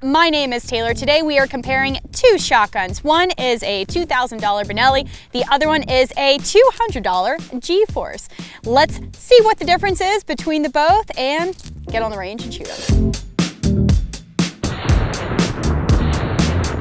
my name is Taylor. Today we are comparing two shotguns. One is a $2,000 Benelli, the other one is a $200 G-Force. Let's see what the difference is between the both and get on the range and shoot them.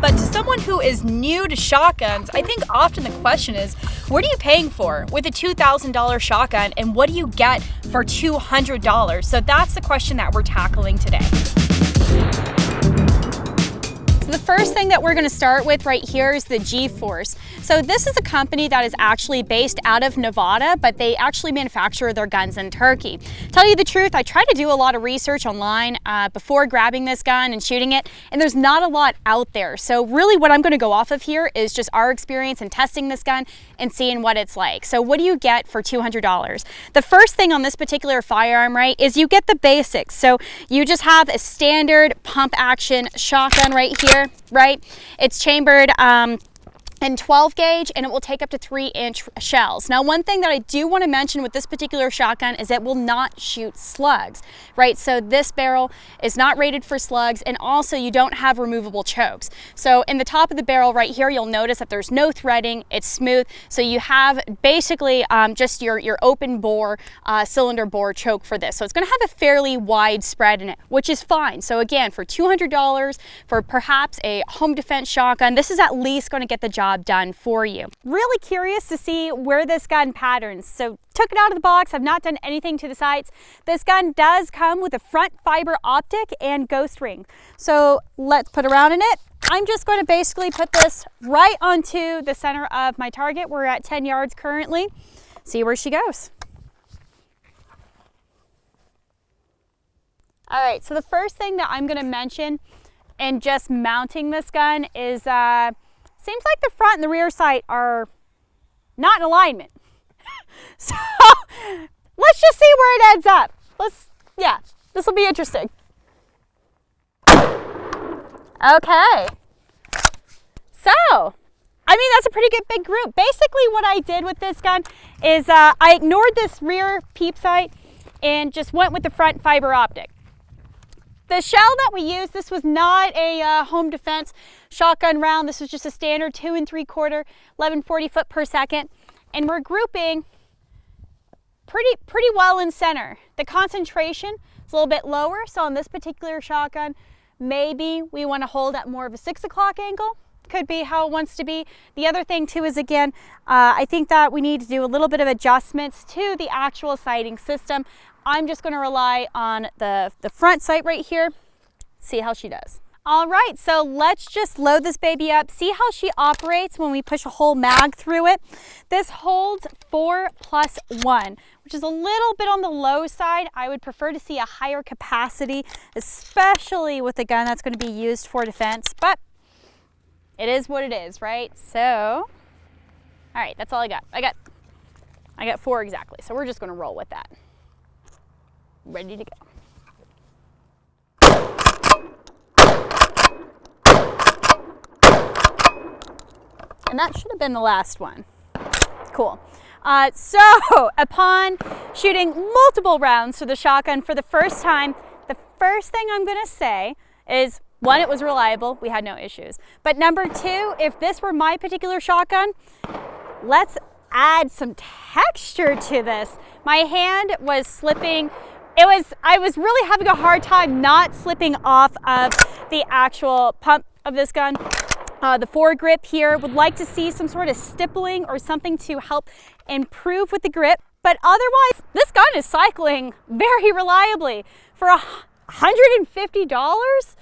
But to someone who is new to shotguns, I think often the question is, what are you paying for with a $2,000 shotgun and what do you get for $200? So that's the question that we're tackling today. So the first thing that we're going to start with right here is the G-Force. So this is a company that is actually based out of Nevada, but they actually manufacture their guns in Turkey. Tell you the truth, I tried to do a lot of research online before grabbing this gun and shooting it, and there's not a lot out there. So really what I'm going to go off of here is just our experience in testing this gun and seeing what it's like. So what do you get for $200? The first thing on this particular firearm, right, is you get the basics. So you just have a standard pump action shotgun right here. Right? It's chambered in 12 gauge and it will take up to 3-inch shells. Now, one thing that I do want to mention with this particular shotgun is it will not shoot slugs, right? So this barrel is not rated for slugs, and also you don't have removable chokes. So in the top of the barrel right here, you'll notice that there's no threading, it's smooth. So you have basically just your open bore cylinder bore choke for this. So it's going to have a fairly wide spread in it, which is fine. So again, for $200 for perhaps a home defense shotgun, this is at least going to get the job done for you. Really curious to see where this gun patterns. So took it out of the box. I've not done anything to the sights. This gun does come with a front fiber optic and ghost ring. So let's put a round in it. I'm just going to basically put this right onto the center of my target. We're at 10 yards currently. See where she goes. All right, so the first thing that I'm going to mention in just mounting this gun is seems like the front and the rear sight are not in alignment. So let's just see where it ends up. This will be interesting. Okay. So, I mean, that's a pretty good big group. Basically what I did with this gun is I ignored this rear peep sight and just went with the front fiber optic. The shell that we used, this was not a home defense shotgun round. This was just a standard 2 3/4, 1140 foot per second. And we're grouping pretty well in center. The concentration is a little bit lower. So on this particular shotgun, maybe we want to hold at more of a 6 o'clock angle. Could be how it wants to be. The other thing too is, again, I think that we need to do a little bit of adjustments to the actual sighting system. I'm just going to rely on the front sight right here, see how she does. All right, so let's just load this baby up, see how she operates when we push a whole mag through it. This holds 4+1, which is a little bit on the low side. I would prefer to see a higher capacity, especially with a gun that's going to be used for defense, but it is what it is, right? So, all right, that's all I got. I got 4 exactly, so we're just going to roll with that. Ready to go. And that should have been the last one. Cool. So upon shooting multiple rounds to the shotgun for the first time, the first thing I'm going to say is, 1, it was reliable. We had no issues. But number 2, if this were my particular shotgun, let's add some texture to this. My hand was slipping. I was really having a hard time not slipping off of the actual pump of this gun. The foregrip here, would like to see some sort of stippling or something to help improve with the grip. But otherwise, this gun is cycling very reliably. For $150?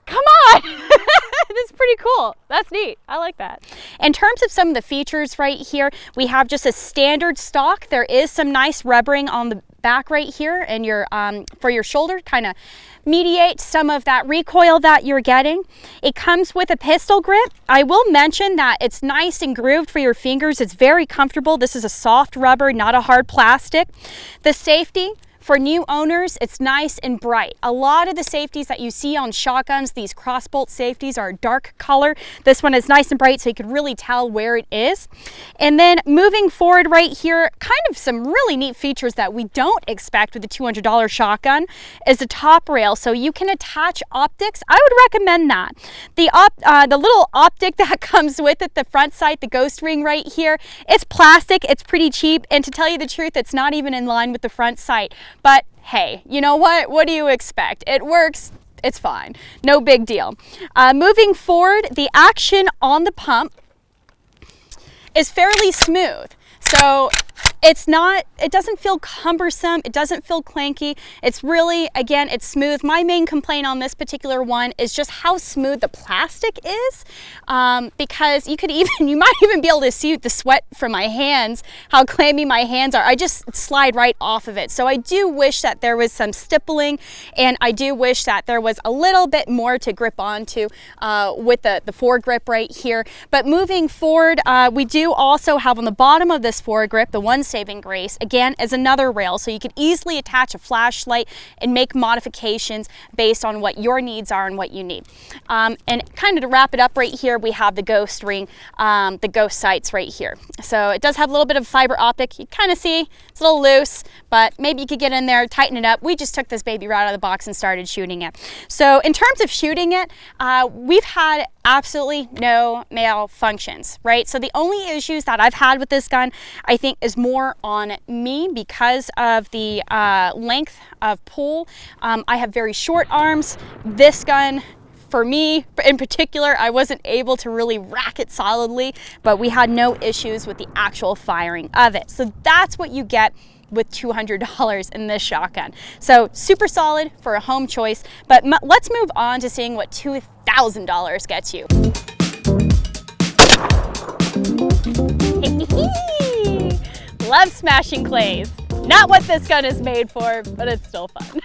Come on! That's pretty cool. That's neat. I like that. In terms of some of the features right here, we have just a standard stock. There is some nice rubbering on the back right here and your for your shoulder, kind of mediate some of that recoil that you're getting. It comes with a pistol grip. I will mention that it's nice and grooved for your fingers. It's very comfortable. This is a soft rubber, not a hard plastic. The safety For new owners, it's nice and bright. A lot of the safeties that you see on shotguns, these crossbolt safeties, are a dark color. This one is nice and bright so you can really tell where it is. And then moving forward right here, kind of some really neat features that we don't expect with a $200 shotgun is the top rail. So you can attach optics. I would recommend that. The little optic that comes with it, the front sight, the ghost ring right here, it's plastic, it's pretty cheap, and to tell you the truth, it's not even in line with the front sight. But hey, you know what? What do you expect? It works. It's fine. No big deal. Moving forward, the action on the pump is fairly smooth. So it doesn't feel cumbersome, it doesn't feel clanky. It's really, again, it's smooth. My main complaint on this particular one is just how smooth the plastic is, because you might even be able to see the sweat from my hands, how clammy my hands are. I just slide right off of it. So I do wish that there was some stippling, and I do wish that there was a little bit more to grip onto with the foregrip right here. But moving forward, we do also have on the bottom of this foregrip, the one saving grace, again, is another rail, so you can easily attach a flashlight and make modifications based on what your needs are and what you need. And kind of to wrap it up right here, we have the ghost ring, the ghost sights right here. So it does have a little bit of fiber optic. You kind of see it's a little loose, but maybe you could get in there, tighten it up. We just took this baby right out of the box and started shooting it. So in terms of shooting it, we've had absolutely no malfunctions, right? So the only issues that I've had with this gun, I think, is more on me because of the length of pull. I have very short arms. This gun, for me in particular, I wasn't able to really rack it solidly, but we had no issues with the actual firing of it. So that's what you get with $200 in this shotgun. So super solid for a home choice, but let's move on to seeing what $2,000 gets you. Love smashing clays. Not what this gun is made for, but it's still fun.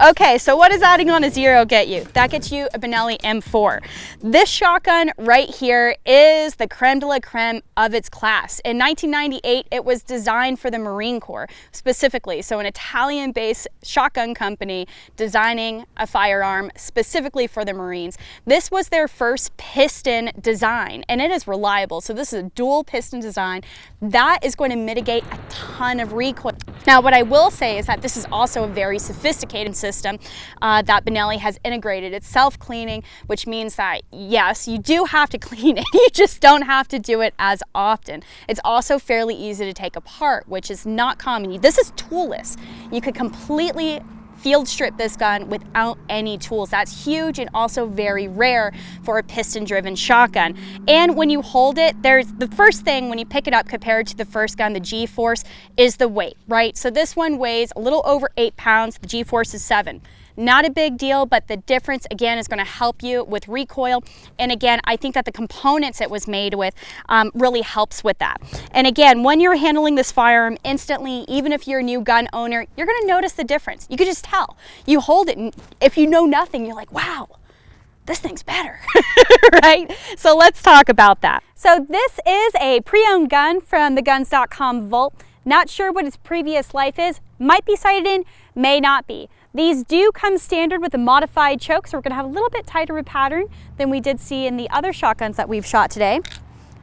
Okay, so what does adding on a zero get you? That gets you a Benelli M4. This shotgun right here is the creme de la creme of its class. In 1998, it was designed for the Marine Corps specifically. So an Italian-based shotgun company designing a firearm specifically for the Marines. This was their first piston design, and it is reliable. So this is a dual piston design. That is going to mitigate a ton of recoil. Now, what I will say is that this is also a very sophisticated system that Benelli has integrated. It's self-cleaning, which means that, yes, you do have to clean it. You just don't have to do it as often. It's also fairly easy to take apart, which is not common. This is toolless. You could completely field strip this gun without any tools. That's huge and also very rare for a piston driven shotgun. And when you hold it, there's the first thing when you pick it up compared to the first gun, the G-force, is the weight, right? So this one weighs a little over 8 pounds, the G-force is 7. Not a big deal, but the difference, again, is going to help you with recoil. And again, I think that the components it was made with really helps with that. And again, when you're handling this firearm instantly, even if you're a new gun owner, you're going to notice the difference. You could just tell. You hold it, and if you know nothing, you're like, wow, this thing's better, right? So let's talk about that. So this is a pre-owned gun from the guns.com vault. Not sure what its previous life is. Might be sighted in, may not be. These do come standard with a modified choke, so we're going to have a little bit tighter of a pattern than we did see in the other shotguns that we've shot today.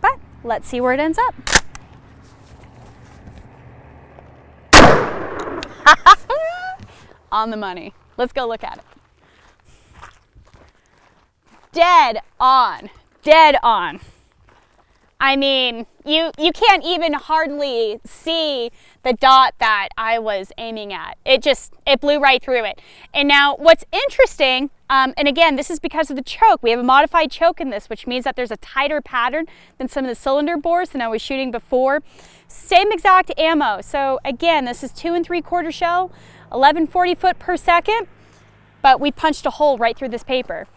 But let's see where it ends up. On the money. Let's go look at it. Dead on. Dead on. I mean, you can't even hardly see the dot that I was aiming at. It blew right through it. And now what's interesting, and again, this is because of the choke. We have a modified choke in this, which means that there's a tighter pattern than some of the cylinder bores than I was shooting before. Same exact ammo. So again, this is 2 3/4 shell, 1140 foot per second, but we punched a hole right through this paper.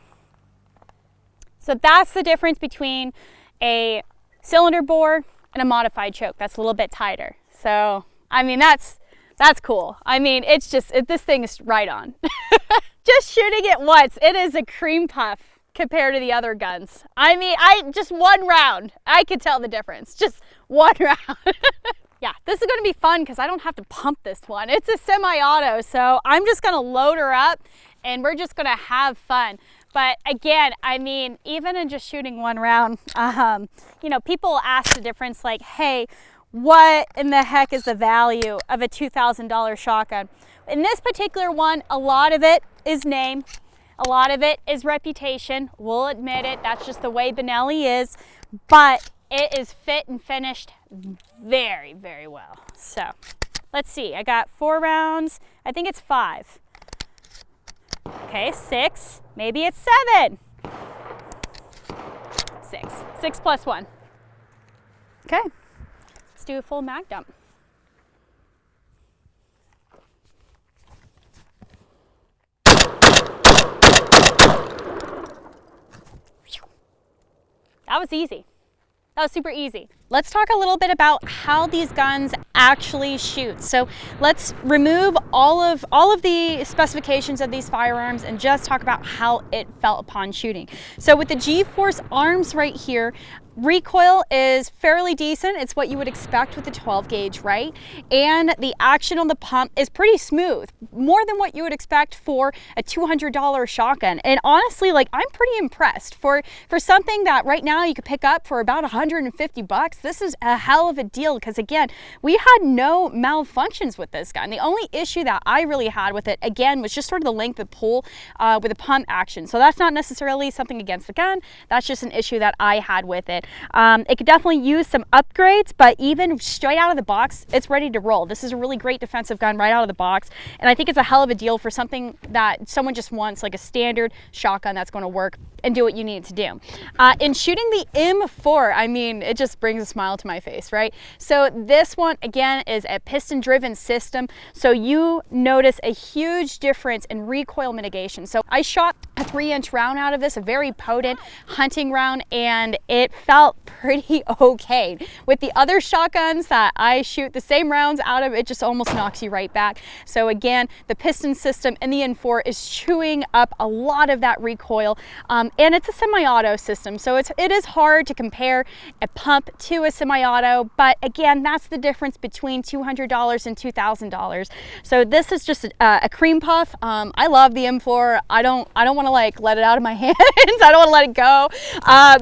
So that's the difference between a cylinder bore and a modified choke. That's a little bit tighter. So, I mean, that's cool. I mean, it's just, this thing is right on. Just shooting it once, it is a cream puff compared to the other guns. I mean, just one round, I could tell the difference. Just one round. Yeah, this is gonna be fun because I don't have to pump this one. It's a semi-auto, so I'm just gonna load her up and we're just gonna have fun. But again, I mean, even in just shooting one round, you know, people ask the difference like, hey, what in the heck is the value of a $2,000 shotgun? In this particular one, a lot of it is name, a lot of it is reputation. We'll admit it, that's just the way Benelli is, but it is fit and finished very, very well. So let's see, I got 4 rounds, I think it's 5. Okay, 6, maybe it's 7. 6 plus 1. Okay, let's do a full mag dump. That was easy. That was super easy. Let's talk a little bit about how these guns actually shoot. So let's remove all of the specifications of these firearms and just talk about how it felt upon shooting. So with the G-Force arms right here, recoil is fairly decent. It's what you would expect with the 12 gauge, right? And the action on the pump is pretty smooth, more than what you would expect for a $200 shotgun. And honestly, like, I'm pretty impressed for something that right now you could pick up for about 150 bucks. This is a hell of a deal because again, we had no malfunctions with this gun. The only issue that I really had with it again was just sort of the length of pull with the pump action. So that's not necessarily something against the gun. That's just an issue that I had with it. It could definitely use some upgrades, but even straight out of the box, it's ready to roll. This is a really great defensive gun right out of the box, and I think it's a hell of a deal for something that someone just wants, like a standard shotgun that's going to work and do what you need it to do. In shooting the M4, I mean, it just brings a smile to my face, right? So this one, again, is a piston-driven system, so you notice a huge difference in recoil mitigation. So I shot a 3-inch round out of this, a very potent hunting round, and it felt pretty okay. With the other shotguns that I shoot the same rounds out of, it just almost knocks you right back. So again, the piston system in the M4 is chewing up a lot of that recoil. And it's a semi-auto system, so it is hard to compare a pump to a semi-auto, but again, that's the difference between $200 and $2,000. So this is just a cream puff. I love the M4. I don't want to like let it out of my hands. I don't want to let it go.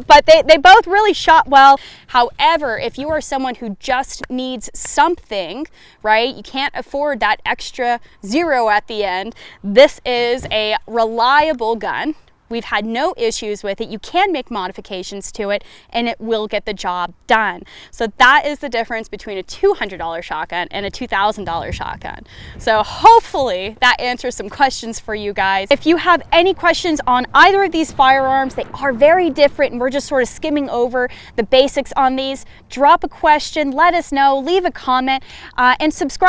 But they both really shot well. However, if you are someone who just needs something, right, you can't afford that extra 0 at the end, this is a reliable gun. We've had no issues with it. You can make modifications to it and it will get the job done. So that is the difference between a $200 shotgun and a $2,000 shotgun. So hopefully that answers some questions for you guys. If you have any questions on either of these firearms, they are very different and we're just sort of skimming over the basics on these, drop a question, let us know, leave a comment, and subscribe.